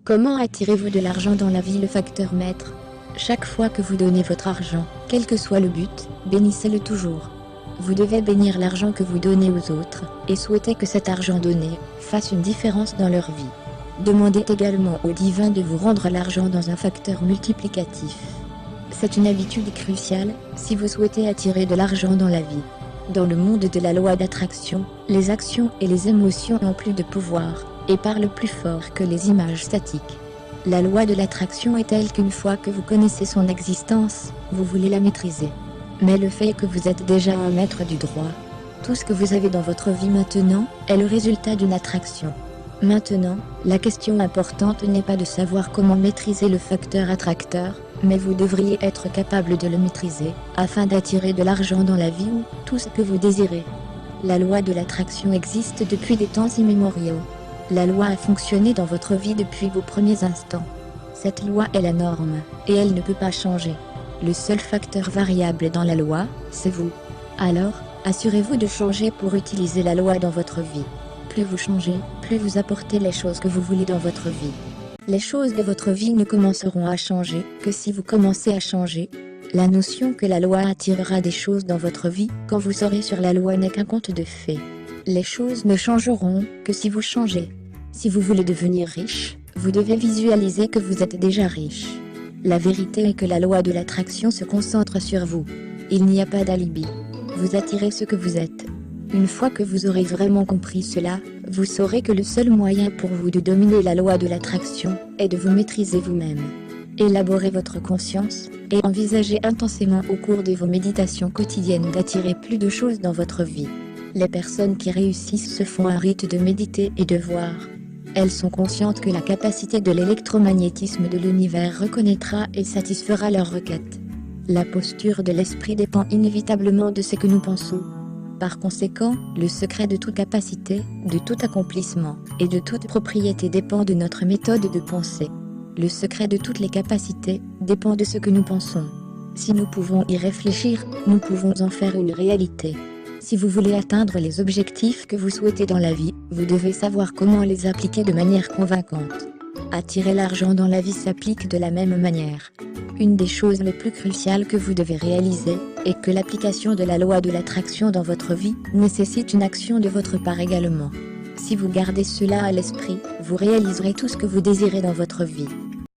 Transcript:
Comment attirez-vous de l'argent dans la vie? Le facteur maître. Chaque fois que vous donnez votre argent, quel que soit le but, bénissez-le toujours. Vous devez bénir l'argent que vous donnez aux autres, et souhaitez que cet argent donné fasse une différence dans leur vie. Demandez également au divin de vous rendre l'argent dans un facteur multiplicatif. C'est une habitude cruciale, si vous souhaitez attirer de l'argent dans la vie. Dans le monde de la loi d'attraction, les actions et les émotions ont plus de pouvoir, et parlent plus fort que les images statiques. La loi de l'attraction est telle qu'une fois que vous connaissez son existence, vous voulez la maîtriser. Mais le fait est que vous êtes déjà un maître du droit. Tout ce que vous avez dans votre vie maintenant est le résultat d'une attraction. Maintenant, la question importante n'est pas de savoir comment maîtriser le facteur attracteur, mais vous devriez être capable de le maîtriser, afin d'attirer de l'argent dans la vie ou tout ce que vous désirez. La loi de l'attraction existe depuis des temps immémoriaux. La loi a fonctionné dans votre vie depuis vos premiers instants. Cette loi est la norme, et elle ne peut pas changer. Le seul facteur variable dans la loi, c'est vous. Alors, assurez-vous de changer pour utiliser la loi dans votre vie. Plus vous changez, plus vous apportez les choses que vous voulez dans votre vie. Les choses de votre vie ne commenceront à changer que si vous commencez à changer. La notion que la loi attirera des choses dans votre vie quand vous serez sur la loi n'est qu'un conte de fées. Les choses ne changeront que si vous changez. Si vous voulez devenir riche, vous devez visualiser que vous êtes déjà riche. La vérité est que la loi de l'attraction se concentre sur vous. Il n'y a pas d'alibi. Vous attirez ce que vous êtes. Une fois que vous aurez vraiment compris cela, vous saurez que le seul moyen pour vous de dominer la loi de l'attraction est de vous maîtriser vous-même. Élaborez votre conscience et envisagez intensément au cours de vos méditations quotidiennes d'attirer plus de choses dans votre vie. Les personnes qui réussissent se font un rite de méditer et de voir. Elles sont conscientes que la capacité de l'électromagnétisme de l'univers reconnaîtra et satisfera leurs requêtes. La posture de l'esprit dépend inévitablement de ce que nous pensons. Par conséquent, le secret de toute capacité, de tout accomplissement et de toute propriété dépend de notre méthode de pensée. Le secret de toutes les capacités dépend de ce que nous pensons. Si nous pouvons y réfléchir, nous pouvons en faire une réalité. Si vous voulez atteindre les objectifs que vous souhaitez dans la vie, vous devez savoir comment les appliquer de manière convaincante. Attirer l'argent dans la vie s'applique de la même manière. Une des choses les plus cruciales que vous devez réaliser est que l'application de la loi de l'attraction dans votre vie nécessite une action de votre part également. Si vous gardez cela à l'esprit, vous réaliserez tout ce que vous désirez dans votre vie.